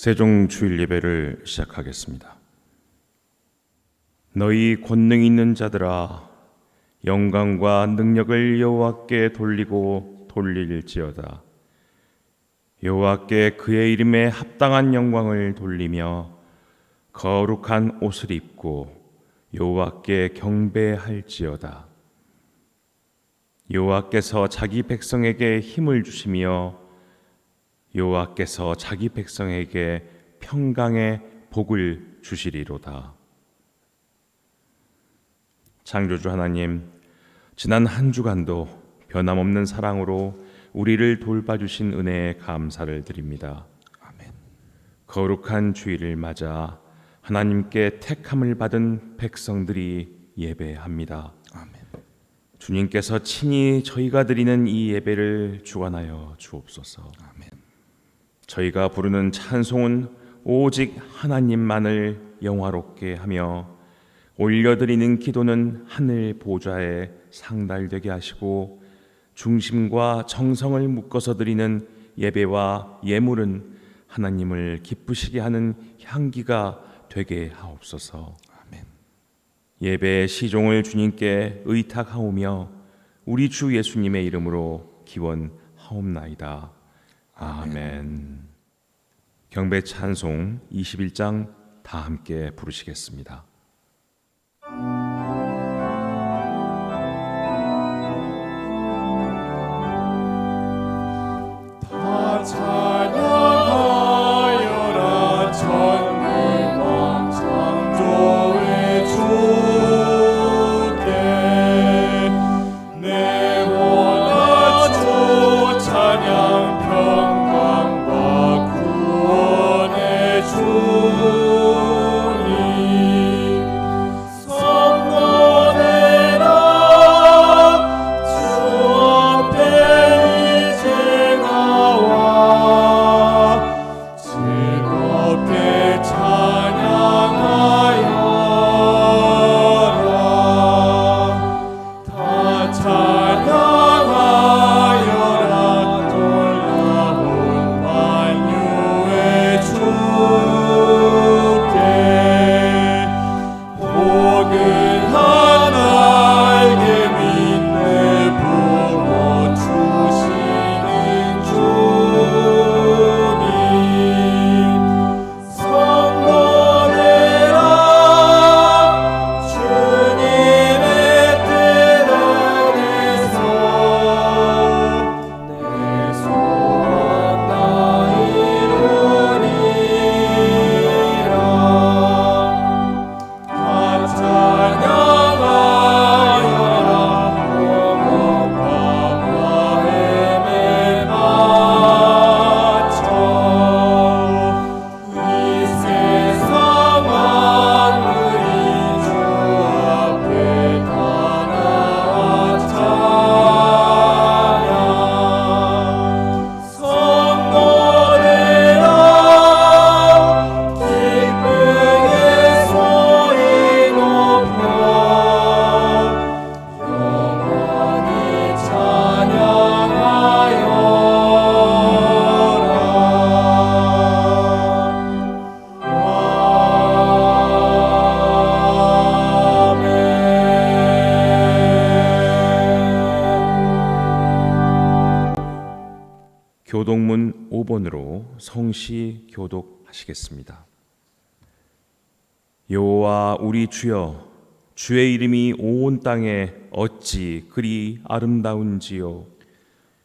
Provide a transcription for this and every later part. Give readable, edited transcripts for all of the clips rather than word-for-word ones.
세종 주일 예배를 시작하겠습니다. 너희 권능 있는 자들아, 영광과 능력을 여호와께 돌리고 돌릴지어다. 여호와께 그의 이름에 합당한 영광을 돌리며 거룩한 옷을 입고 여호와께 경배할지어다. 여호와께서 자기 백성에게 힘을 주시며 여호와께서 자기 백성에게 평강의 복을 주시리로다. 창조주 하나님, 지난 한 주간도 변함없는 사랑으로 우리를 돌봐주신 은혜에 감사를 드립니다. 아멘. 거룩한 주일을 맞아 하나님께 택함을 받은 백성들이 예배합니다. 아멘. 주님께서 친히 저희가 드리는 이 예배를 주관하여 주옵소서. 아멘. 저희가 부르는 찬송은 오직 하나님만을 영화롭게 하며 올려드리는 기도는 하늘 보좌에 상달되게 하시고 중심과 정성을 묶어서 드리는 예배와 예물은 하나님을 기쁘시게 하는 향기가 되게 하옵소서. 아멘. 예배의 시종을 주님께 의탁하오며 우리 주 예수님의 이름으로 기원하옵나이다. 아멘. 경배 찬송 21장 다 함께 부르시겠습니다. 다 찬양하여라 전능왕 창조의 주께 내 원하주 찬양 평강과 구원의 주님 성노래라 주 앞에 이제 나와 즐겁게 찬양하여라 다 찬양하여라 놀라운 만유의 주께 포근한 날개 밑에 부어 주시는 주님 성노래라 주님의 뜻 안에서 내 소원 다 이루리라 다 찬양하여라 영원과 바람에 맞춰 이 세상 만물이 주 앞에 다 나와 찬양 성노래라 기쁘게 소리 높여 영원히 찬양하여라. 교독문 5번으로 성시 교독하시겠습니다. 여호와 우리 주여, 주의 이름이 온 땅에 어찌 그리 아름다운지요.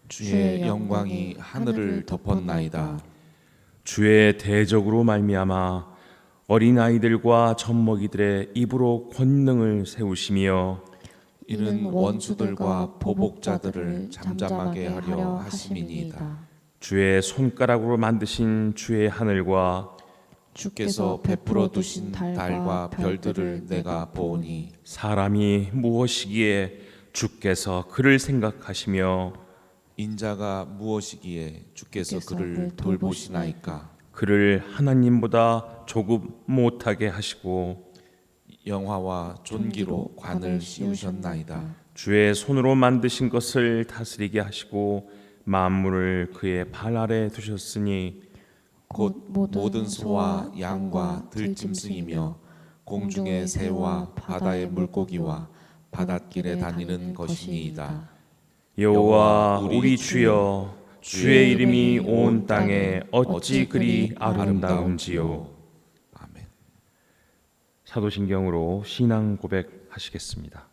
주의 영광이 하늘을 덮었나이다. 주의 대적으로 말미암아 어린아이들과 젖먹이들의 입으로 권능을 세우시며 이는 원수들과 보복자들을 잠잠하게 하려 하심이니이다. 주의 손가락으로 만드신 주의 하늘과 주께서 베풀어 두신 달과 별들을 내가 보니 사람이 무엇이기에 주께서 그를 생각하시며 인자가 무엇이기에 주께서 그를 돌보시나이까. 그를 하나님보다 조금 못하게 하시고 영화와 존귀로 관을 씌우셨나이다. 주의 손으로 만드신 것을 다스리게 하시고 만물을 그의 발 아래 두셨으니 곧 모든 소와 양과 들짐승이며 공중의 새와 바다의 물고기와 바닷길에 다니는 것이니이다. 여호와 우리 주여, 주의 이름이 온 땅에 어찌 그리 아름다운지요. 아멘. 사도신경으로 신앙 고백하시겠습니다.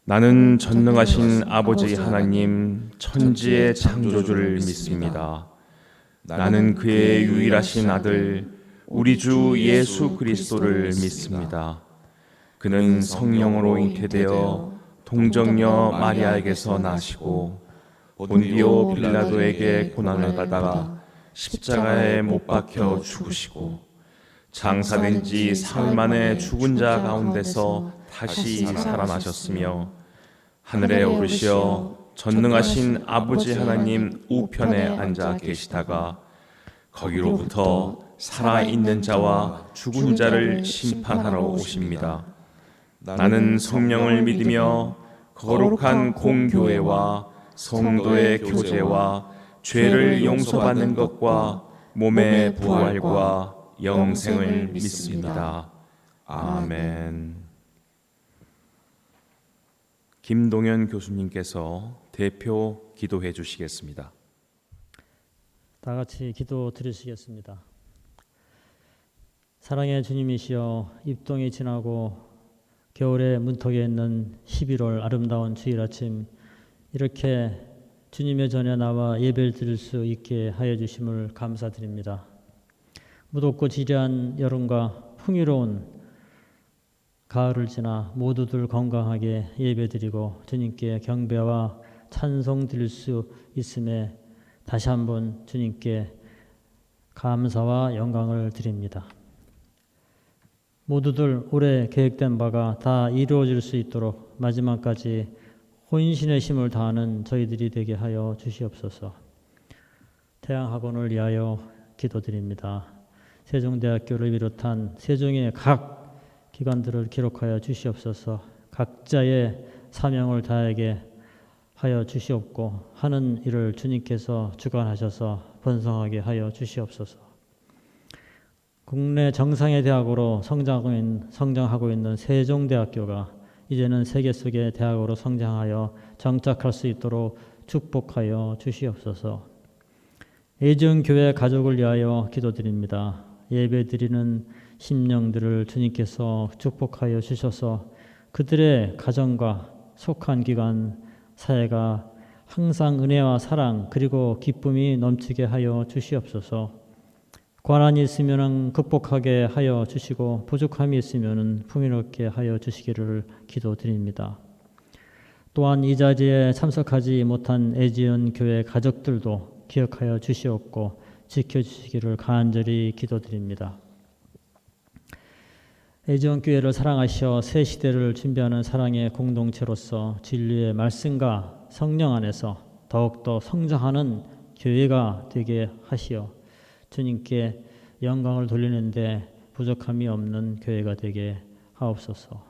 나는 전능하신 아버지 하나님 천지의 창조주를 믿습니다. 나는 그의 유일하신 아들 우리 주 예수 그리스도를 믿습니다. 그는 성령으로 잉태되어 동정녀 마리아에게서 나시고 본디오 빌라도에게 고난을 받다가 십자가에 못 박혀 죽으시고 장사된 지 사흘 만에 죽은 자 가운데서 다시 살아나셨으며 하늘에 오르시어 전능하신 아버지 하나님 우편에 앉아 계시다가 거기로부터 살아있는 자와 죽은 자를 심판하러 오십니다. 나는 성령을 믿으며 거룩한 공교회와 성도의 교제와 죄를 용서받는 것과 몸의 부활과 영생을 믿습니다. 아멘. 김동현 교수님께서 대표 기도해 주시겠습니다. 다 같이 기도 드리시겠습니다. 사랑의 주님이시여, 입동이 지나고 겨울의 문턱에 있는 11월 아름다운 주일 아침, 이렇게 주님의 전에 나와 예배를 드릴 수 있게 하여 주심을 감사드립니다. 무덥고 지리한 여름과 풍요로운 가을을 지나 모두들 건강하게 예배드리고 주님께 경배와 찬송 드릴 수 있음에 다시 한번 주님께 감사와 영광을 드립니다. 모두들 올해 계획된 바가 다 이루어질 수 있도록 마지막까지 혼신의 힘을 다하는 저희들이 되게 하여 주시옵소서. 태양학원을 위하여 기도드립니다. 세종대학교를 비롯한 세종의 각 기관들을 기록하여 주시옵소서. 각자의 사명을 다하게 하여 주시옵고 하는 일을 주님께서 주관하셔서 번성하게 하여 주시옵소서. 국내 정상의 대학으로 성장하고 있는 세종대학교가 이제는 세계 속의 대학으로 성장하여 정착할 수 있도록 축복하여 주시옵소서. 애정교회 가족을 위하여 기도드립니다. 예배드리는 심령들을 주님께서 축복하여 주셔서 그들의 가정과 속한 기관 사회가 항상 은혜와 사랑 그리고 기쁨이 넘치게 하여 주시옵소서. 관한이 있으면 극복하게 하여 주시고 부족함이 있으면 풍요롭게 하여 주시기를 기도드립니다. 또한 이 자리에 참석하지 못한 애지연 교회 가족들도 기억하여 주시옵고 지켜주시기를 간절히 기도드립니다. 애지연 교회를 사랑하시어 새 시대를 준비하는 사랑의 공동체로서 진리의 말씀과 성령 안에서 더욱더 성장하는 교회가 되게 하시어 주님께 영광을 돌리는데 부족함이 없는 교회가 되게 하옵소서.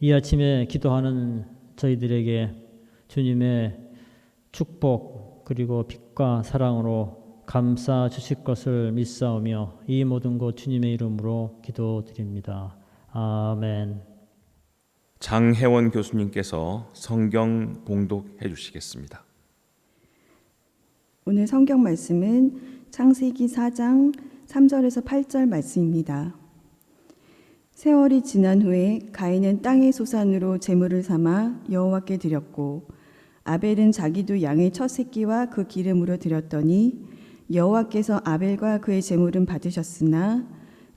이 아침에 기도하는 저희들에게 주님의 축복 그리고 빛과 사랑으로 감싸 주실 것을 믿사오며 이 모든 것 주님의 이름으로 기도드립니다. 아멘. 장혜원 교수님께서 성경 봉독해 주시겠습니다. 오늘 성경 말씀은 창세기 4장 3절에서 8절 말씀입니다. 세월이 지난 후에 가인은 땅의 소산으로 제물을 삼아 여호와께 드렸고 아벨은 자기도 양의 첫 새끼와 그 기름으로 드렸더니 여호와께서 아벨과 그의 제물은 받으셨으나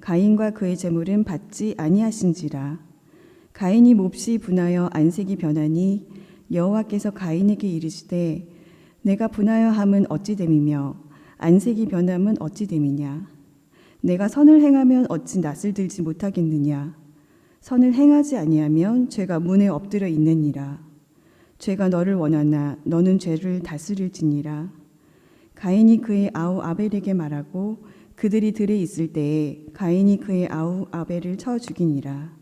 가인과 그의 제물은 받지 아니하신지라. 가인이 몹시 분하여 안색이 변하니 여호와께서 가인에게 이르시되 내가 분하여 함은 어찌 됨이며 안색이 변함은 어찌 됨이냐. 내가 선을 행하면 어찌 낯을 들지 못하겠느냐. 선을 행하지 아니하면 죄가 문에 엎드려 있느니라. 죄가 너를 원하나 너는 죄를 다스릴지니라. 가인이 그의 아우 아벨에게 말하고 그들이 들에 있을 때에 가인이 그의 아우 아벨을 쳐 죽이니라.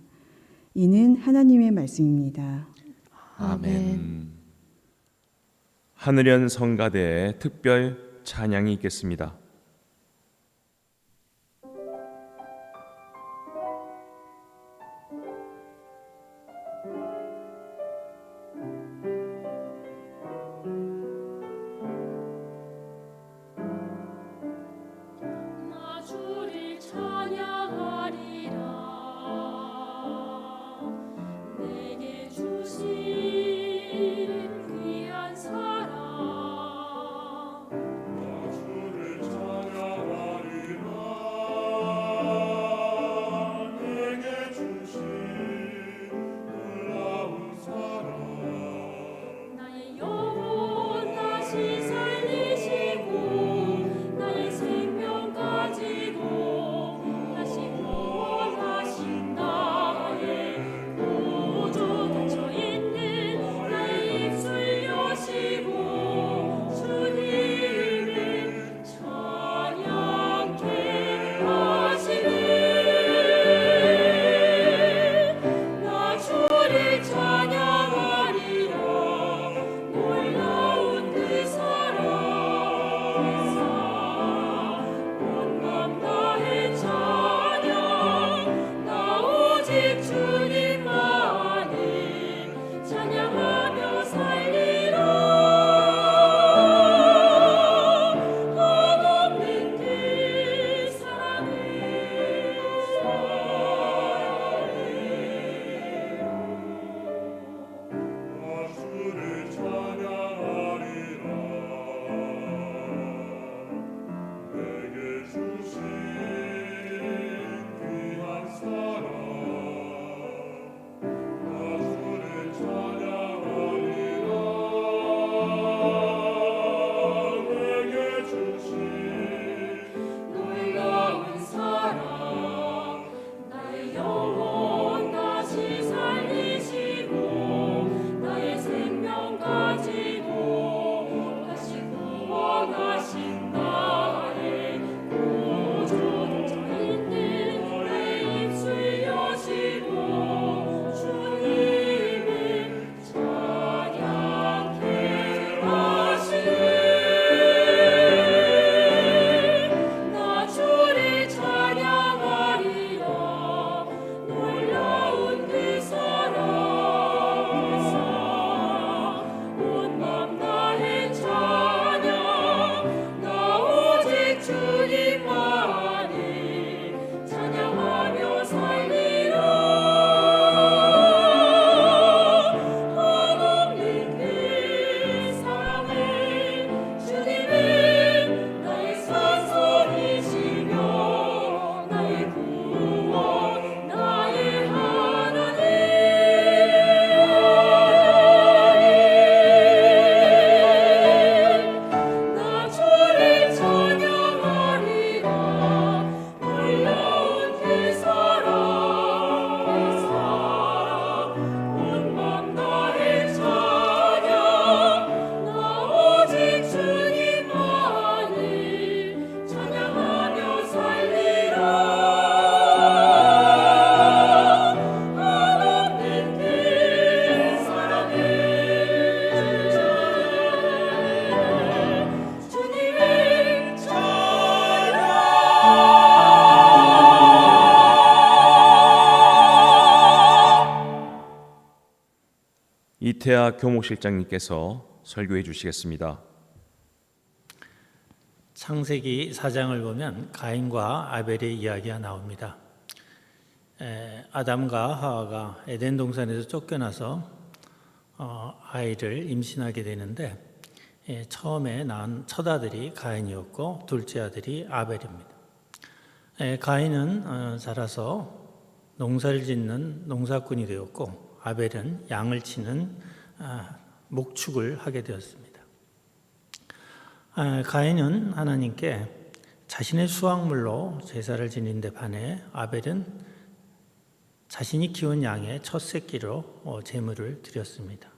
이는 하나님의 말씀입니다. 아멘. 하늘연 성가대의 특별 찬양이 있겠습니다. 나 주를 찬양하리라. 내게 주신 귀한 사랑. 나 주를 찬양하리라. 내게 주신 놀라운 사랑. 나의 영혼 다시 살리시고 나의 생명 가지고 다시 구원하신 나의 구주. 닫혀있는 나의 입술 여시고 주님을 찬양케 하시네. 나 주를 찬양하리라. 놀라운 그 사랑. 온 맘 다해 찬양. 나 오직 주님만을 찬양하며 살리라. 한없는 그 사랑을 나 주를 찬양하리라. 내게 주신 귀한 사랑. 나 주를 찬양하리라. 내게 주신 놀라운 사랑. 나의 영혼 다시 살리시고 나의 생명 가지고 다시 구원하신 나의 구주. 닫혀있는 나의 입술 여시고 주님을 찬양케 하시네. 나 주를 찬양하리라. 놀라운 그 사랑. 온 맘 다해 찬양. 나 오직 주님만을 찬양하며 살리라. 한없는 그 사랑을. 주님은 나의 산성이시며 나의 구원 나의 하나님. 나 주를 찬양하리라. 놀라운 그 사랑. 온 맘 다해 찬양. 나 오직 주님만을 찬양하며 살리라. 한없는 그 사랑을. 주님을 이태아 교목실장님께서 설교해 주시겠습니다. 창세기 4장을 보면 가인과 아벨의 이야기가 나옵니다. 아담과 하와가 에덴 동산에서 쫓겨나서 아이를 임신하게 되는데 처음에 낳은 첫 아들이 가인이었고 둘째 아들이 아벨입니다. 가인은 자라서 농사를 짓는 농사꾼이 되었고 아벨은 양을 치는 목축을 하게 되었습니다. 가인은 하나님께 자신의 수확물로 제사를 지닌 데 반해 아벨은 자신이 키운 양의 첫 새끼로 제물을 드렸습니다.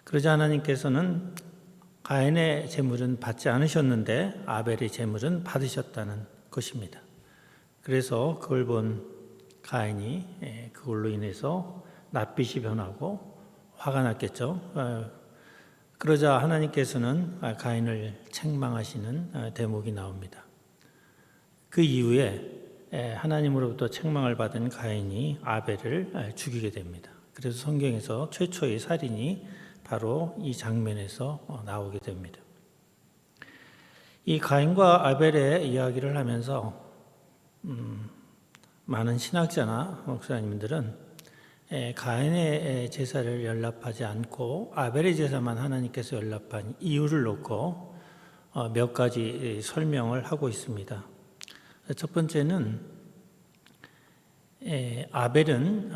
그러자 하나님께서는 가인의 제물은 받지 않으셨는데 아벨의 제물은 받으셨다는 것입니다. 그래서 그걸 본 가인이 그걸로 인해서 낯빛이 변하고 화가 났겠죠. 그러자 하나님께서는 가인을 책망하시는 대목이 나옵니다. 그 이후에 하나님으로부터 책망을 받은 가인이 아벨을 죽이게 됩니다. 그래서 성경에서 최초의 살인이 바로 이 장면에서 나오게 됩니다. 이 가인과 아벨의 이야기를 하면서 많은 신학자나 목사님들은 가인의 제사를 연락하지 않고 아벨의 제사만 하나님께서 연락한 이유를 놓고 몇 가지 설명을 하고 있습니다. 첫 번째는 아벨은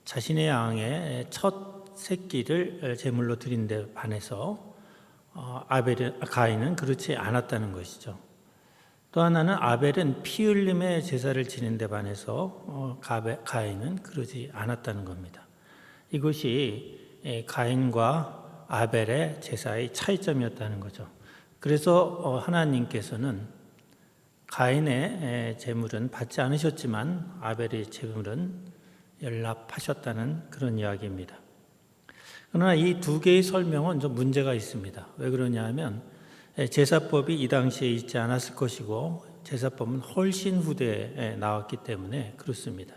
자신의 양의 첫 새끼를 제물로 드린 데 반해서 가인은 그렇지 않았다는 것이죠. 또 하나는 아벨은 피 흘림의 제사를 지는 데 반해서 가인은 그러지 않았다는 겁니다. 이것이 가인과 아벨의 제사의 차이점이었다는 거죠. 그래서 하나님께서는 가인의 제물은 받지 않으셨지만 아벨의 제물은 연락하셨다는 그런 이야기입니다. 그러나 이 두 개의 설명은 좀 문제가 있습니다. 왜 그러냐 하면 제사법이 이 당시에 있지 않았을 것이고 제사법은 훨씬 후대에 나왔기 때문에 그렇습니다.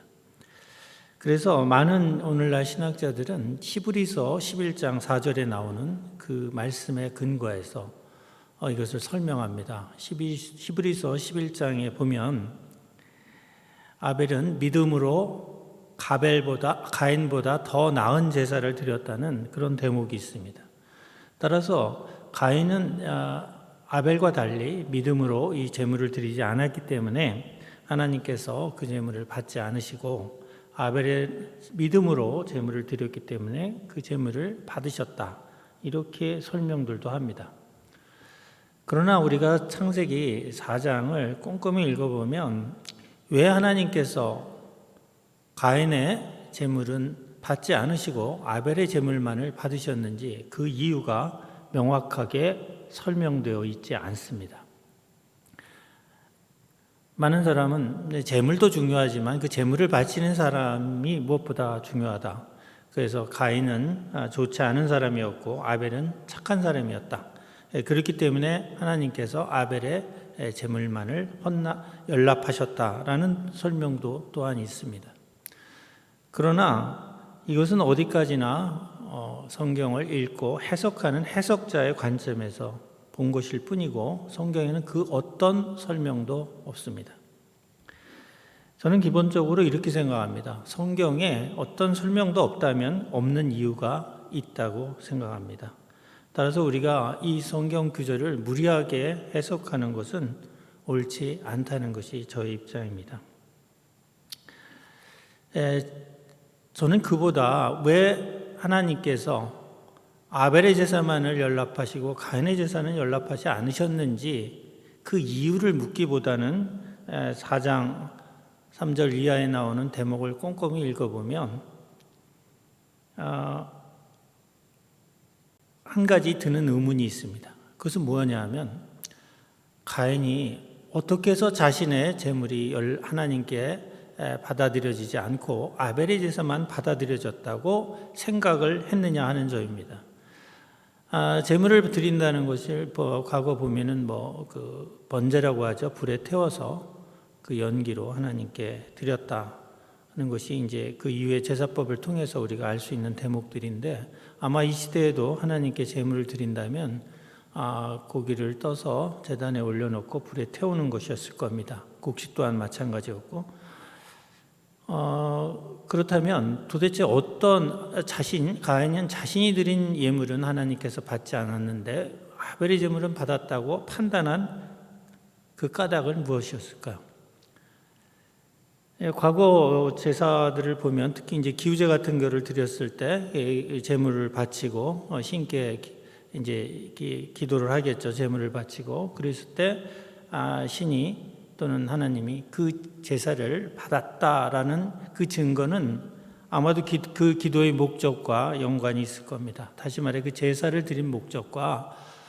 그래서 많은 오늘날 신학자들은 히브리서 11장 4절에 나오는 그 말씀에 근거해서 이것을 설명합니다. 히브리서 11장에 보면 아벨은 믿음으로 가인보다 더 나은 제사를 드렸다는 그런 대목이 있습니다. 따라서 가인은 아벨과 달리 믿음으로 이 제물을 드리지 않았기 때문에 하나님께서 그 제물을 받지 않으시고 아벨의 믿음으로 제물을 드렸기 때문에 그 제물을 받으셨다. 이렇게 설명들도 합니다. 그러나 우리가 창세기 4장을 꼼꼼히 읽어보면 왜 하나님께서 가인의 제물은 받지 않으시고 아벨의 제물만을 받으셨는지 그 이유가 명확하게 설명되어 있지 않습니다. 많은 사람은 제물도 중요하지만 그 제물을 바치는 사람이 무엇보다 중요하다. 그래서 가인은 좋지 않은 사람이었고 아벨은 착한 사람이었다. 그렇기 때문에 하나님께서 아벨의 제물만을 연락하셨다라는 설명도 또한 있습니다. 그러나 이것은 어디까지나 성경을 읽고 해석하는 해석자의 관점에서 본 것일 뿐이고 성경에는 그 어떤 설명도 없습니다. 저는 기본적으로 이렇게 생각합니다. 성경에 어떤 설명도 없다면 없는 이유가 있다고 생각합니다. 따라서 우리가 이 성경 구절을 무리하게 해석하는 것은 옳지 않다는 것이 저의 입장입니다. 저는 그보다 왜 하나님께서 아벨의 제사만을 연락하시고 가인의 제사는 연락하지 않으셨는지 그 이유를 묻기보다는 4장 3절 이하에 나오는 대목을 꼼꼼히 읽어보면 한 가지 드는 의문이 있습니다. 그것은 뭐냐 하면 가인이 어떻게 해서 자신의 제물이 하나님께 받아들여지지 않고 아벨의 제사만 받아들여졌다고 생각을 했느냐 하는 점입니다. 제물을 드린다는 것을 과거 보면은 그 번제라고 하죠. 불에 태워서 그 연기로 하나님께 드렸다 하는 것이 이제 그 이후의 제사법을 통해서 우리가 알 수 있는 대목들인데 아마 이 시대에도 하나님께 제물을 드린다면 고기를 떠서 제단에 올려놓고 불에 태우는 것이었을 겁니다. 곡식 또한 마찬가지였고 그렇다면 도대체 어떤 가인은 자신이 드린 예물은 하나님께서 받지 않았는데 아벨의 제물은 받았다고 판단한 그 까닭은 무엇이었을까요? 과거 제사들을 보면 특히 이제 기우제 같은 거를 드렸을 때 제물을 바치고 신께 이제 기도를 하겠죠. 제물을 바치고 그랬을 때 신이 또는 하나님이 그 제사를 받았다라는 그 증거는 아마도 그 기도의 목적과 연관이 있을 겁니다. 다시 말해 그 제사를 드린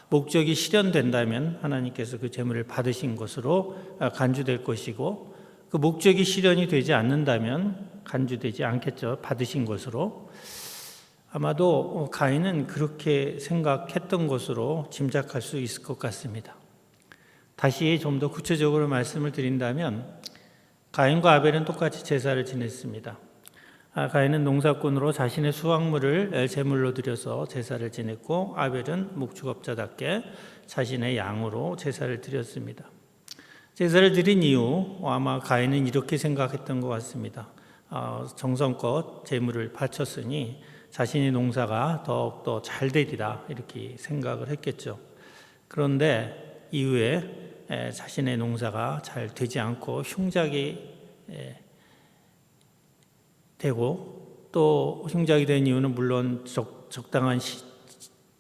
목적이 실현된다면 하나님께서 그 제물을 받으신 것으로 간주될 것이고 그 목적이 실현이 되지 않는다면 간주되지 않겠죠. 받으신 것으로. 아마도 가인은 그렇게 생각했던 것으로 짐작할 수 있을 것 같습니다. 다시 좀 더 구체적으로 말씀을 드린다면 가인과 아벨은 똑같이 제사를 지냈습니다. 가인은 농사꾼으로 자신의 수확물을 제물로 드려서 제사를 지냈고 아벨은 목축업자답게 자신의 양으로 제사를 드렸습니다. 제사를 드린 이유 아마 가인은 이렇게 생각했던 것 같습니다. 정성껏 제물을 바쳤으니 자신의 농사가 더욱더 잘 되리라 이렇게 생각을 했겠죠. 그런데 이후에 자신의 농사가 잘 되지 않고 흉작이 되고 또 흉작이 된 이유는 물론 적당한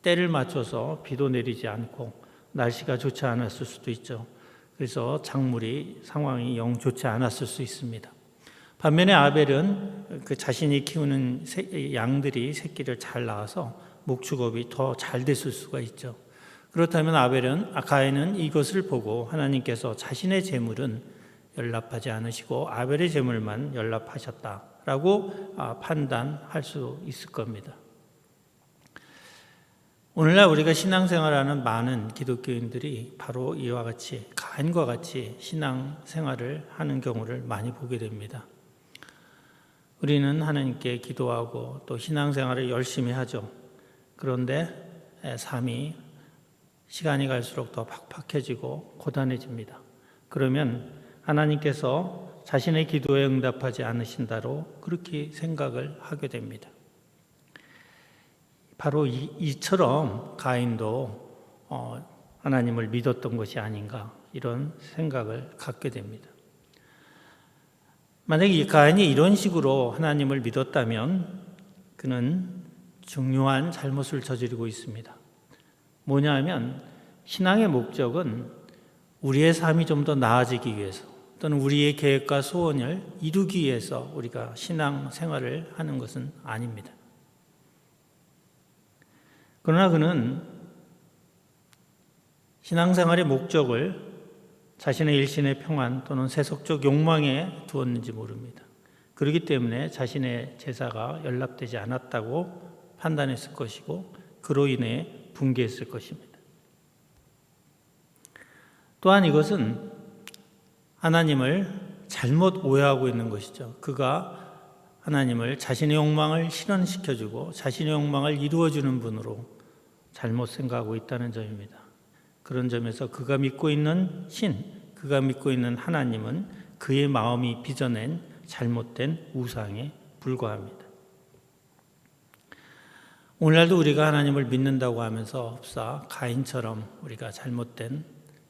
때를 맞춰서 비도 내리지 않고 날씨가 좋지 않았을 수도 있죠. 그래서 작물이 상황이 영 좋지 않았을 수 있습니다. 반면에 아벨은 그 자신이 키우는 양들이 새끼를 잘 낳아서 목축업이 더 잘 됐을 수가 있죠. 그렇다면 가인은 이것을 보고 하나님께서 자신의 재물은 연납하지 않으시고 아벨의 재물만 연납하셨다라고 판단할 수 있을 겁니다. 오늘날 우리가 신앙생활하는 많은 기독교인들이 바로 이와 같이 가인과 같이 신앙생활을 하는 경우를 많이 보게 됩니다. 우리는 하나님께 기도하고 또 신앙생활을 열심히 하죠. 그런데 삶이 시간이 갈수록 더 팍팍해지고 고단해집니다. 그러면 하나님께서 자신의 기도에 응답하지 않으신다로 그렇게 생각을 하게 됩니다. 바로 이처럼 가인도 하나님을 믿었던 것이 아닌가 이런 생각을 갖게 됩니다. 만약에 이 가인이 이런 식으로 하나님을 믿었다면 그는 중요한 잘못을 저지르고 있습니다. 뭐냐 하면 신앙의 목적은 우리의 삶이 좀 더 나아지기 위해서 또는 우리의 계획과 소원을 이루기 위해서 우리가 신앙생활을 하는 것은 아닙니다. 그러나 그는 신앙생활의 목적을 자신의 일신의 평안 또는 세속적 욕망에 두었는지 모릅니다. 그렇기 때문에 자신의 제사가 연납되지 않았다고 판단했을 것이고 그로 인해 분개했을 것입니다. 또한 이것은 하나님을 잘못 오해하고 있는 것이죠. 그가 하나님을 자신의 욕망을 실현시켜주고 자신의 욕망을 이루어주는 분으로 잘못 생각하고 있다는 점입니다. 그런 점에서 그가 믿고 있는 그가 믿고 있는 하나님은 그의 마음이 빚어낸 잘못된 우상에 불과합니다. 오늘날도 우리가 하나님을 믿는다고 하면서 흡사 가인처럼 우리가 잘못된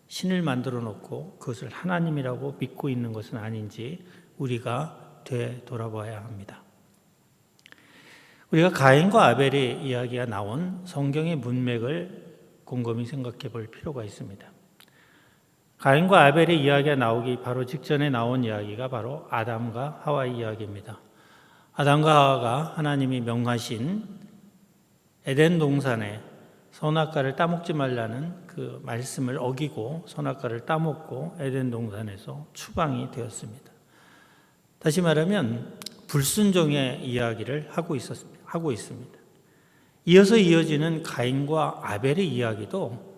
신을 만들어 놓고 그것을 하나님이라고 믿고 있는 것은 아닌지 우리가 되돌아봐야 합니다. 우리가 가인과 아벨의 이야기가 나온 성경의 문맥을 곰곰이 생각해 볼 필요가 있습니다. 가인과 아벨의 이야기가 나오기 바로 직전에 나온 이야기가 바로 아담과 하와의 이야기입니다. 아담과 하와가 하나님이 명하신 에덴 동산에 선악과를 따먹지 말라는 그 말씀을 어기고 선악과를 따먹고 에덴 동산에서 추방이 되었습니다. 다시 말하면 불순종의 이야기를 하고 있습니다. 이어서 이어지는 가인과 아벨의 이야기도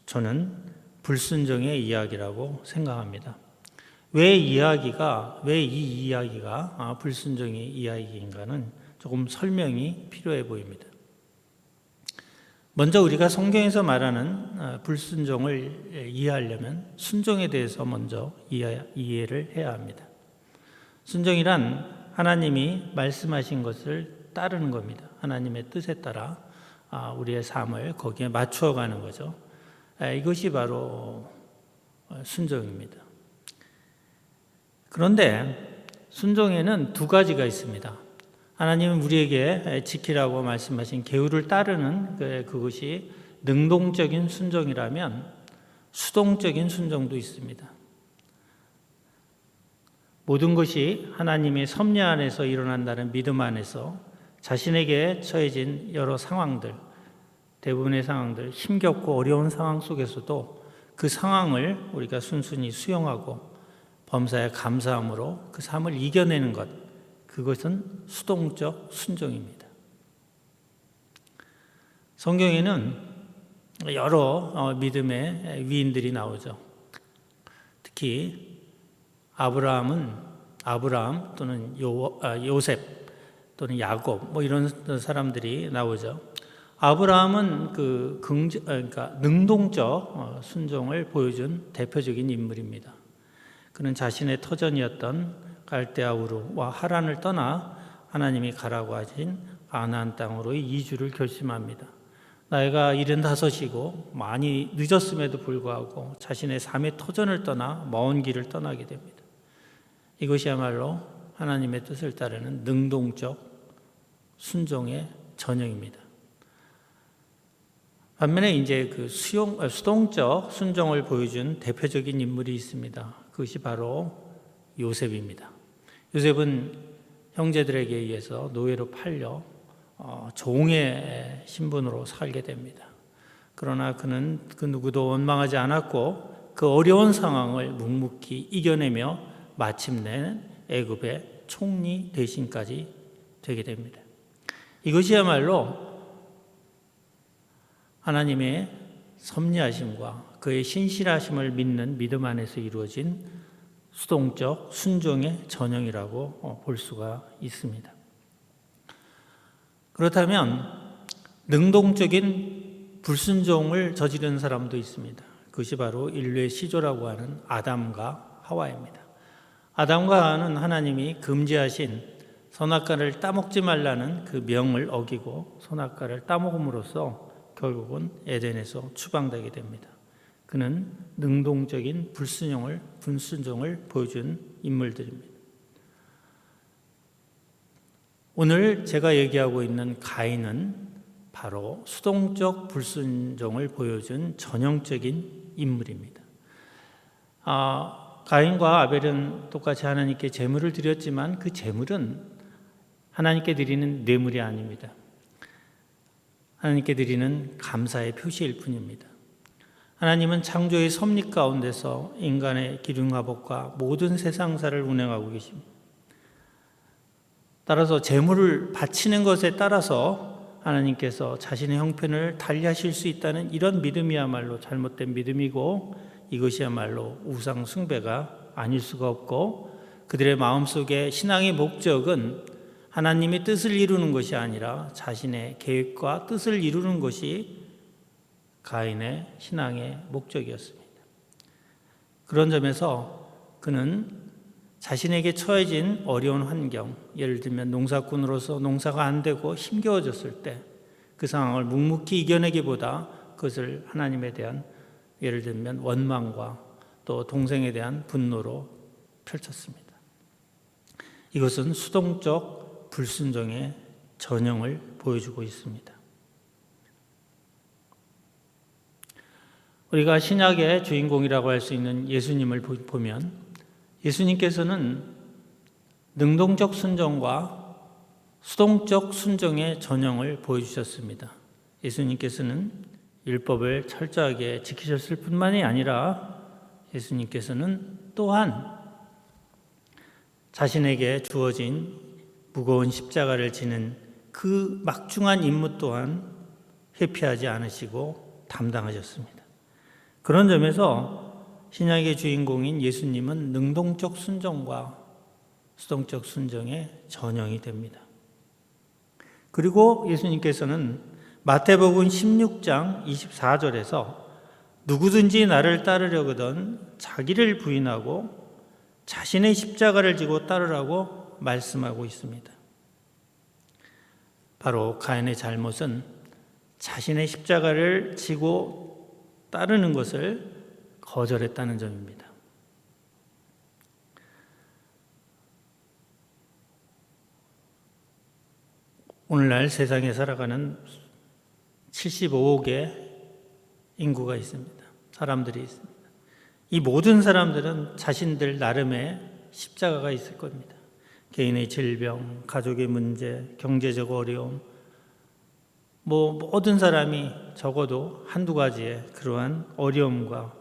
저는 불순종의 이야기라고 생각합니다. 왜 이 이야기가 불순종의 이야기인가는 조금 설명이 필요해 보입니다. 먼저 우리가 성경에서 말하는 불순종을 이해하려면 순종에 대해서 먼저 이해를 해야 합니다. 순종이란 하나님이 말씀하신 것을 따르는 겁니다. 하나님의 뜻에 따라 우리의 삶을 거기에 맞추어가는 거죠. 이것이 바로 순종입니다. 그런데 순종에는 두 가지가 있습니다. 하나님은 우리에게 지키라고 말씀하신 계율을 따르는 그것이 능동적인 순종이라면 수동적인 순종도 있습니다. 모든 것이 하나님의 섭리 안에서 일어난다는 믿음 안에서 자신에게 처해진 여러 상황들, 대부분의 상황들, 힘겹고 어려운 상황 속에서도 그 상황을 우리가 순순히 수용하고 범사에 감사함으로 그 삶을 이겨내는 것, 그것은 수동적 순종입니다. 성경에는 여러 믿음의 위인들이 나오죠. 특히 아브라함 또는 요셉 또는 야곱 뭐 이런 사람들이 나오죠. 아브라함은 그러니까 능동적 순종을 보여준 대표적인 인물입니다. 그는 자신의 터전이었던 갈대아 우르와 하란을 떠나 하나님이 가라고 하신 가나안 땅으로의 이주를 결심합니다. 나이가 75이고 많이 늦었음에도 불구하고 자신의 삶의 터전을 떠나 먼 길을 떠나게 됩니다. 이것이야말로 하나님의 뜻을 따르는 능동적 순종의 전형입니다. 반면에 이제 수동적 순종을 보여준 대표적인 인물이 있습니다. 그것이 바로 요셉입니다. 요셉은 형제들에게 의해서 노예로 팔려 종의 신분으로 살게 됩니다. 그러나 그는 그 누구도 원망하지 않았고 그 어려운 상황을 묵묵히 이겨내며 마침내 애굽의 총리 대신까지 되게 됩니다. 이것이야말로 하나님의 섭리하심과 그의 신실하심을 믿는 믿음 안에서 이루어진 수동적 순종의 전형이라고 볼 수가 있습니다. 그렇다면 능동적인 불순종을 저지른 사람도 있습니다. 그것이 바로 인류의 시조라고 하는 아담과 하와입니다. 아담과 하와는 하나님이 금지하신 선악과를 따먹지 말라는 그 명을 어기고 선악과를 따먹음으로써 결국은 에덴에서 추방되게 됩니다. 그는 능동적인 불순종을 보여준 인물들입니다. 오늘 제가 얘기하고 있는 가인은 바로 수동적 불순종을 보여준 전형적인 인물입니다. 가인과 아벨은 똑같이 하나님께 제물을 드렸지만 그 제물은 하나님께 드리는 뇌물이 아닙니다. 하나님께 드리는 감사의 표시일 뿐입니다. 하나님은 창조의 섭리 가운데서 인간의 기륭화복과 모든 세상사를 운행하고 계십니다. 따라서 제물을 바치는 것에 따라서 하나님께서 자신의 형편을 달리하실 수 있다는 이런 믿음이야말로 잘못된 믿음이고 이것이야말로 우상 숭배가 아닐 수가 없고 그들의 마음속에 신앙의 목적은 하나님의 뜻을 이루는 것이 아니라 자신의 계획과 뜻을 이루는 것이 가인의 신앙의 목적이었습니다. 그런 점에서 그는 자신에게 처해진 어려운 환경, 예를 들면 농사꾼으로서 농사가 안 되고 힘겨워졌을 때 그 상황을 묵묵히 이겨내기보다 그것을 하나님에 대한 예를 들면 원망과 또 동생에 대한 분노로 펼쳤습니다. 이것은 수동적 불순종의 전형을 보여주고 있습니다. 우리가 신약의 주인공이라고 할 수 있는 예수님을 보면 예수님께서는 능동적 순종과 수동적 순종의 전형을 보여주셨습니다. 예수님께서는 율법을 철저하게 지키셨을 뿐만이 아니라 예수님께서는 또한 자신에게 주어진 무거운 십자가를 지는 그 막중한 임무 또한 회피하지 않으시고 담당하셨습니다. 그런 점에서 신약의 주인공인 예수님은 능동적 순종과 수동적 순종의 전형이 됩니다. 그리고 예수님께서는 마태복음 16장 24절에서 누구든지 나를 따르려거든 자기를 부인하고 자신의 십자가를 지고 따르라고 말씀하고 있습니다. 바로 가인의 잘못은 자신의 십자가를 지고 따르는 것을 거절했다는 점입니다. 오늘날 세상에 살아가는 75억의 인구가 있습니다. 사람들이 있습니다. 이 모든 사람들은 자신들 나름의 십자가가 있을 겁니다. 개인의 질병, 가족의 문제, 경제적 어려움, 모든 사람이 적어도 한두 가지의 그러한 어려움과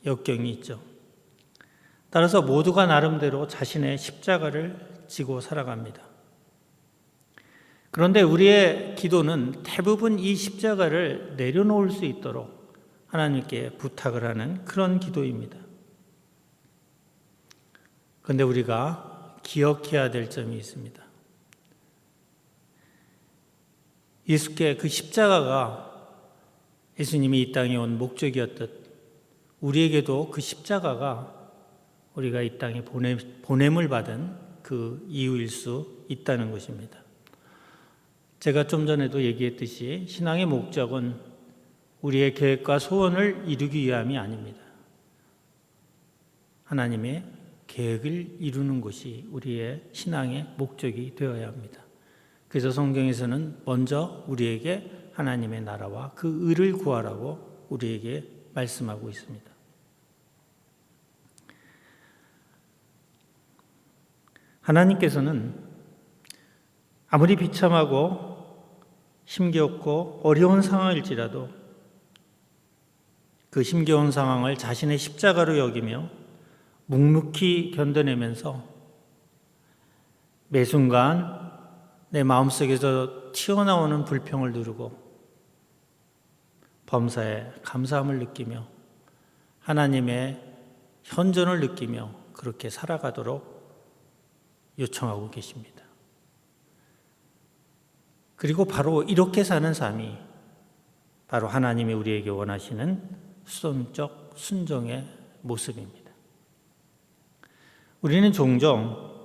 역경이 있죠. 따라서 모두가 나름대로 자신의 십자가를 지고 살아갑니다. 그런데 우리의 기도는 대부분 이 십자가를 내려놓을 수 있도록 하나님께 부탁을 하는 그런 기도입니다. 그런데 우리가 기억해야 될 점이 있습니다. 예수께 그 십자가가 예수님이 이 땅에 온 목적이었듯 우리에게도 그 십자가가 우리가 이 땅에 보냄을 받은 그 이유일 수 있다는 것입니다. 제가 좀 전에도 얘기했듯이 신앙의 목적은 우리의 계획과 소원을 이루기 위함이 아닙니다. 하나님의 계획을 이루는 것이 우리의 신앙의 목적이 되어야 합니다. 그래서 성경에서는 먼저 우리에게 하나님의 나라와 그 의를 구하라고 우리에게 말씀하고 있습니다. 하나님께서는 아무리 비참하고 힘겹고 어려운 상황일지라도 그 힘겨운 상황을 자신의 십자가로 여기며 묵묵히 견뎌내면서 매 순간 내 마음속에서 튀어나오는 불평을 누르고 범사에 감사함을 느끼며 하나님의 현존을 느끼며 그렇게 살아가도록 요청하고 계십니다. 그리고 바로 이렇게 사는 삶이 바로 하나님이 우리에게 원하시는 수동적 순종의 모습입니다. 우리는 종종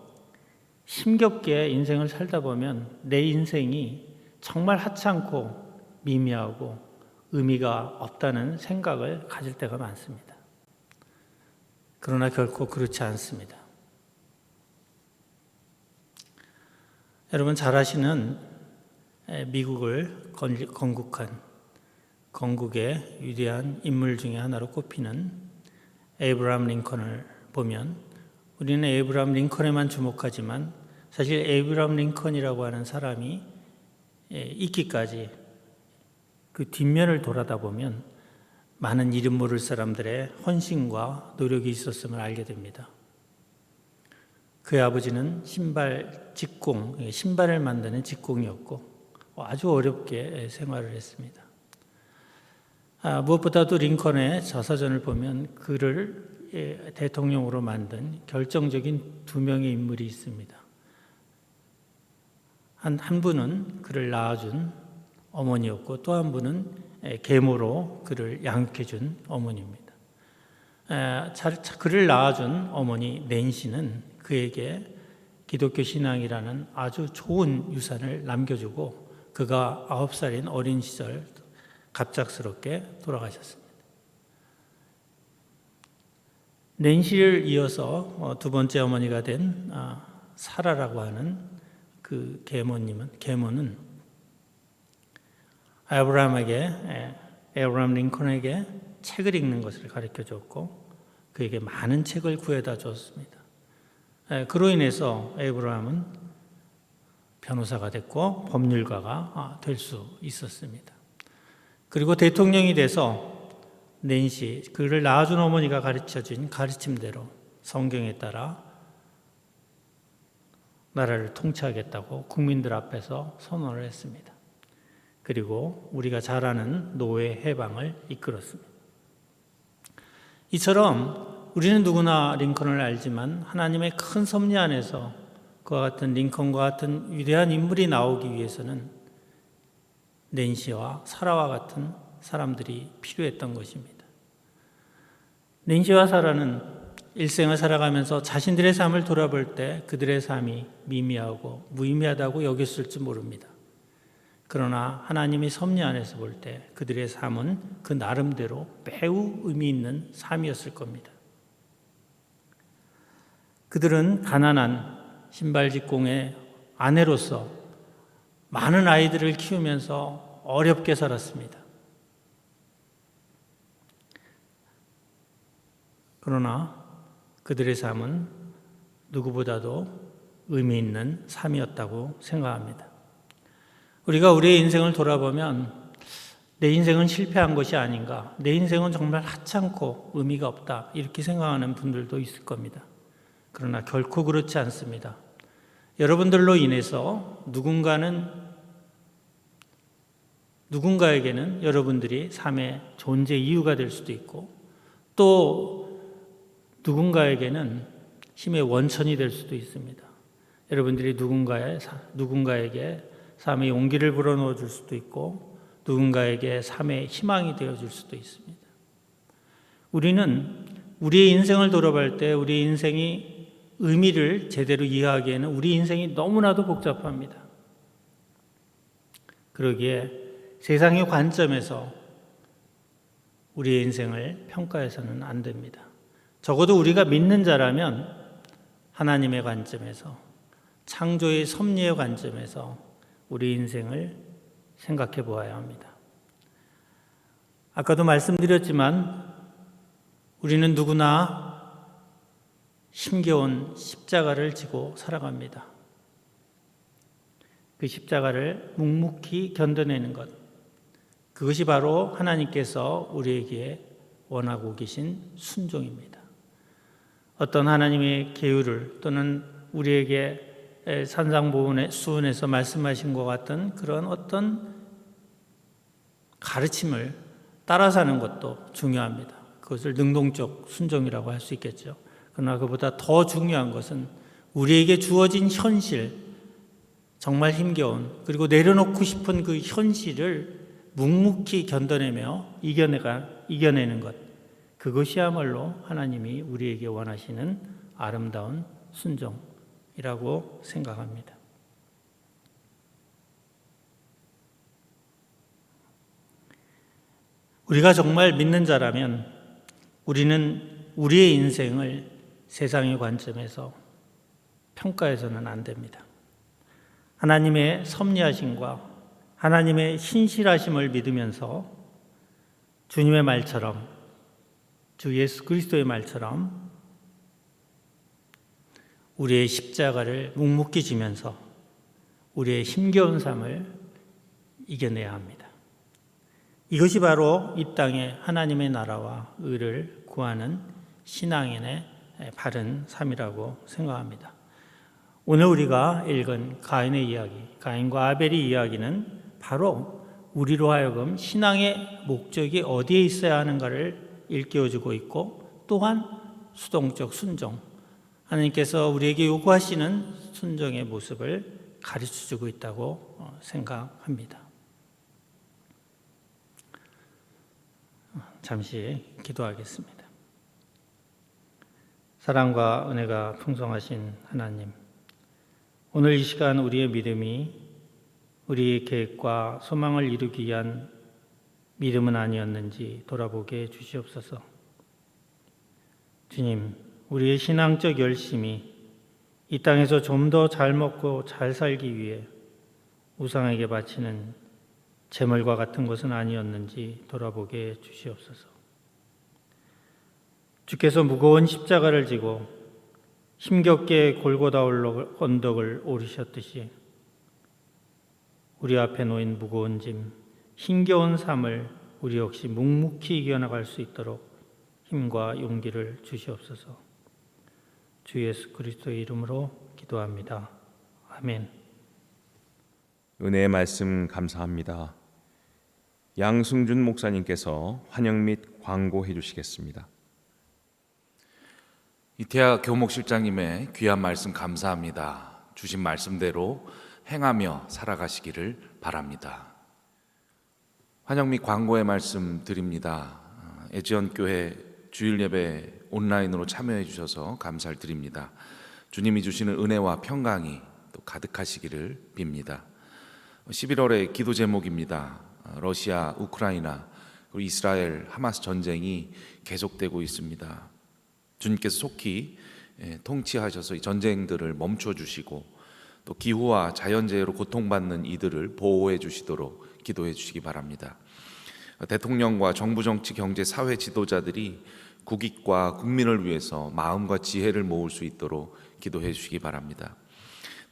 힘겹게 인생을 살다 보면 내 인생이 정말 하찮고 미미하고 의미가 없다는 생각을 가질 때가 많습니다. 그러나 결코 그렇지 않습니다. 여러분 잘 아시는 미국을 건국한 건국의 위대한 인물 중에 하나로 꼽히는 에이브라함 링컨을 보면 우리는 에이브라함 링컨에만 주목하지만 사실 에이브라함 링컨이라고 하는 사람이 있기까지 그 뒷면을 돌아다 보면 많은 이름 모를 사람들의 헌신과 노력이 있었음을 알게 됩니다. 그의 아버지는 신발을 만드는 직공이었고 아주 어렵게 생활을 했습니다. 무엇보다도 링컨의 저서전을 보면 그를 대통령으로 만든 결정적인 두 명의 인물이 있습니다. 한 분은 그를 낳아준 어머니였고 또 한 분은 계모로 그를 양육해준 어머니입니다. 그를 낳아준 어머니 낸시는 그에게 기독교 신앙이라는 아주 좋은 유산을 남겨주고 그가 9살인 어린 시절 갑작스럽게 돌아가셨습니다. 낸시를 이어서 두 번째 어머니가 된 사라라고 하는 그 계모는 에이브라함 링컨에게 책을 읽는 것을 가르쳐 줬고 그에게 많은 책을 구해다 줬습니다. 그로 인해서 에이브라함은 변호사가 됐고 법률가가 될 수 있었습니다. 그리고 대통령이 돼서 낸시, 그를 낳아준 어머니가 가르쳐준 가르침대로 성경에 따라 나라를 통치하겠다고 국민들 앞에서 선언을 했습니다. 그리고 우리가 잘 아는 노예 해방을 이끌었습니다. 이처럼 우리는 누구나 링컨을 알지만 하나님의 큰 섭리 안에서 그와 같은 링컨과 같은 위대한 인물이 나오기 위해서는 낸시와 사라와 같은 사람들이 필요했던 것입니다. 낸시와 사라는 일생을 살아가면서 자신들의 삶을 돌아볼 때 그들의 삶이 미미하고 무의미하다고 여겼을지 모릅니다. 그러나 하나님의 섭리 안에서 볼 때 그들의 삶은 그 나름대로 매우 의미 있는 삶이었을 겁니다. 그들은 가난한 신발직공의 아내로서 많은 아이들을 키우면서 어렵게 살았습니다. 그러나 그들의 삶은 누구보다도 의미 있는 삶이었다고 생각합니다. 우리가 우리의 인생을 돌아보면 내 인생은 실패한 것이 아닌가, 내 인생은 정말 하찮고 의미가 없다 이렇게 생각하는 분들도 있을 겁니다. 그러나 결코 그렇지 않습니다. 여러분들로 인해서 누군가는 누군가에게는 여러분들이 삶의 존재 이유가 될 수도 있고, 또 누군가에게는 힘의 원천이 될 수도 있습니다. 여러분들이 누군가에게 삶의 용기를 불어넣어 줄 수도 있고, 누군가에게 삶의 희망이 되어 줄 수도 있습니다. 우리는 우리의 인생을 돌아볼 때 우리 인생이 의미를 제대로 이해하기에는 우리 인생이 너무나도 복잡합니다. 그러기에 세상의 관점에서 우리의 인생을 평가해서는 안 됩니다. 적어도 우리가 믿는 자라면 하나님의 관점에서, 창조의 섭리의 관점에서 우리 인생을 생각해 보아야 합니다. 아까도 말씀드렸지만 우리는 누구나 힘겨운 십자가를 지고 살아갑니다. 그 십자가를 묵묵히 견뎌내는 것, 그것이 바로 하나님께서 우리에게 원하고 계신 순종입니다. 어떤 하나님의 계율을 또는 우리에게 산상수훈에서 말씀하신 것 같은 그런 어떤 가르침을 따라 사는 것도 중요합니다. 그것을 능동적 순종이라고 할 수 있겠죠. 그러나 그보다 더 중요한 것은 우리에게 주어진 현실, 정말 힘겨운, 그리고 내려놓고 싶은 그 현실을 묵묵히 견뎌내며 이겨내는 것, 그것이야말로 하나님이 우리에게 원하시는 아름다운 순종이라고 생각합니다. 우리가 정말 믿는 자라면 우리는 우리의 인생을 세상의 관점에서 평가해서는 안 됩니다. 하나님의 섭리하심과 하나님의 신실하심을 믿으면서 주님의 말처럼, 주 예수 그리스도의 말처럼 우리의 십자가를 묵묵히 지면서 우리의 힘겨운 삶을 이겨내야 합니다. 이것이 바로 이 땅에 하나님의 나라와 의를 구하는 신앙인의 바른 삶이라고 생각합니다. 오늘 우리가 읽은 가인의 이야기, 가인과 아벨의 이야기는 바로 우리로 하여금 신앙의 목적이 어디에 있어야 하는가를 일깨워주고 있고, 또한 수동적 순종, 하나님께서 우리에게 요구하시는 순종의 모습을 가르쳐주고 있다고 생각합니다. 잠시 기도하겠습니다. 사랑과 은혜가 풍성하신 하나님, 오늘 이 시간 우리의 믿음이 우리의 계획과 소망을 이루기 위한 믿음은 아니었는지 돌아보게 해주시옵소서. 주님, 우리의 신앙적 열심이 이 땅에서 좀 더 잘 먹고 잘 살기 위해 우상에게 바치는 제물과 같은 것은 아니었는지 돌아보게 해주시옵소서. 주께서 무거운 십자가를 지고 힘겹게 골고다 언덕을 오르셨듯이 우리 앞에 놓인 무거운 짐, 힘겨운 삶을 우리 역시 묵묵히 이겨나갈 수 있도록 힘과 용기를 주시옵소서. 주 예수 그리스도의 이름으로 기도합니다. 아멘. 은혜의 말씀 감사합니다. 양승준 목사님께서 환영 및 광고해 주시겠습니다. 이태하 교목실장님의 귀한 말씀 감사합니다. 주신 말씀대로 행하며 살아가시기를 바랍니다. 환영 및 광고의 말씀 드립니다. 애지연교회 주일예배 온라인으로 참여해 주셔서 감사를 드립니다. 주님이 주시는 은혜와 평강이 또 가득하시기를 빕니다. 11월의 기도 제목입니다. 러시아, 우크라이나, 그리고 이스라엘, 하마스 전쟁이 계속되고 있습니다. 주님께서 속히 통치하셔서 이 전쟁들을 멈춰 주시고 또 기후와 자연재해로 고통받는 이들을 보호해 주시도록 기도해 주시기 바랍니다. 대통령과 정부, 정치, 경제, 사회 지도자들이 국익과 국민을 위해서 마음과 지혜를 모을 수 있도록 기도해 주시기 바랍니다.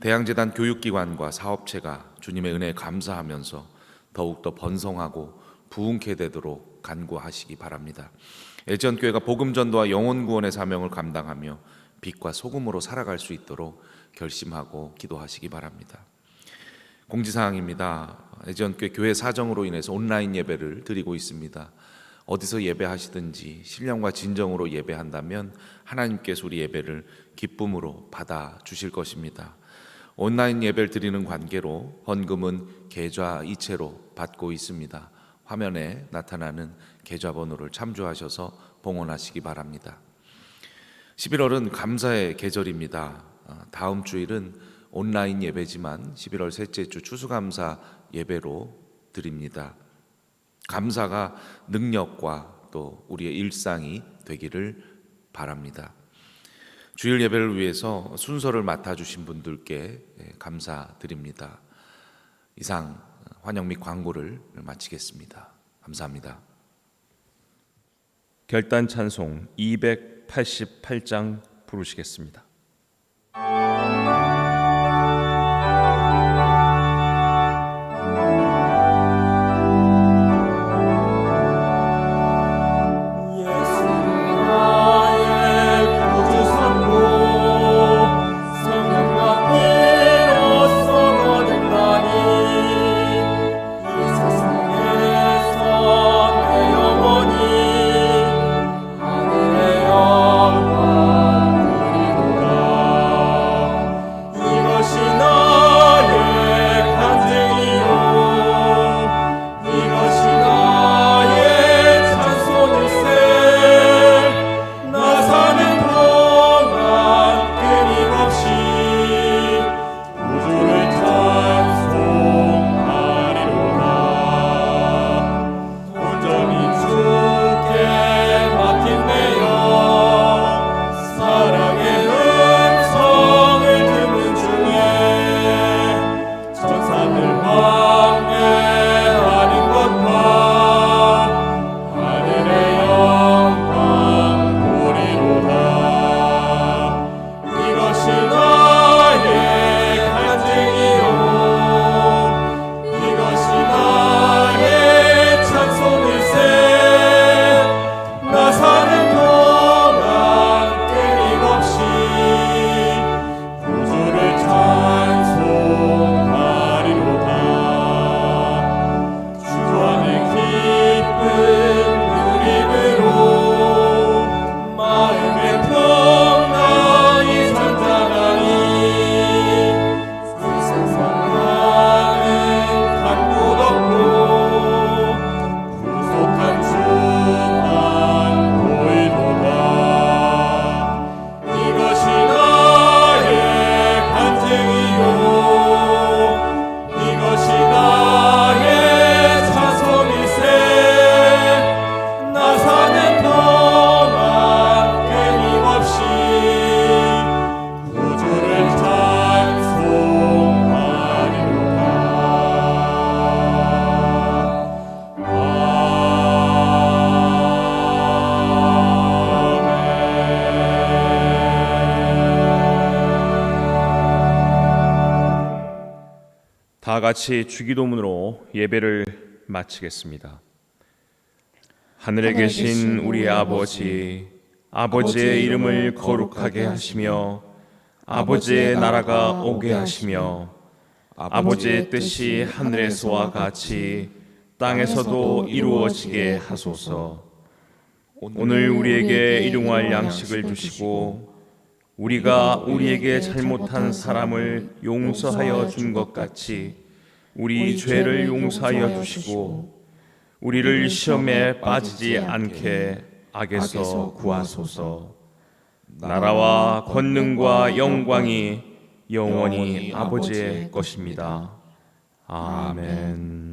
대양재단 교육기관과 사업체가 주님의 은혜에 감사하면서 더욱더 번성하고 부흥케 되도록 간구하시기 바랍니다. 애지연교회가 복음전도와 영혼구원의 사명을 감당하며 빛과 소금으로 살아갈 수 있도록 결심하고 기도하시기 바랍니다. 공지사항입니다. 애지연교회 교회 사정으로 인해서 온라인 예배를 드리고 있습니다. 어디서 예배하시든지 신령과 진정으로 예배한다면 하나님께서 우리 예배를 기쁨으로 받아 주실 것입니다. 온라인 예배를 드리는 관계로 헌금은 계좌 이체로 받고 있습니다. 화면에 나타나는 계좌번호를 참조하셔서 봉헌하시기 바랍니다. 11월은 감사의 계절입니다. 다음 주일은 온라인 예배지만 11월 셋째 주 추수감사 예배로 드립니다. 감사가 능력과 또 우리의 일상이 되기를 바랍니다. 주일 예배를 위해서 순서를 맡아주신 분들께 감사드립니다. 이상 환영 및 광고를 마치겠습니다. 감사합니다. 결단 찬송 288장 부르시겠습니다. 다 같이 주기도문으로 예배를 마치겠습니다. 하늘에 계신 우리 아버지, 아버지의 이름을 거룩하게 하시며 아버지의 나라가 오게 하시며 아버지의 뜻이 하늘에서와 같이 땅에서도 이루어지게 하소서. 오늘 우리에게 일용할 양식을 주시고 우리가 우리에게 잘못한 사람을 용서하여 준 것 같이 우리 죄를 용서하여 주시고 우리를 시험에 빠지지 않게 악에서 구하소서. 나라와 권능과 영광이 영원히 아버지의 것입니다. 아멘.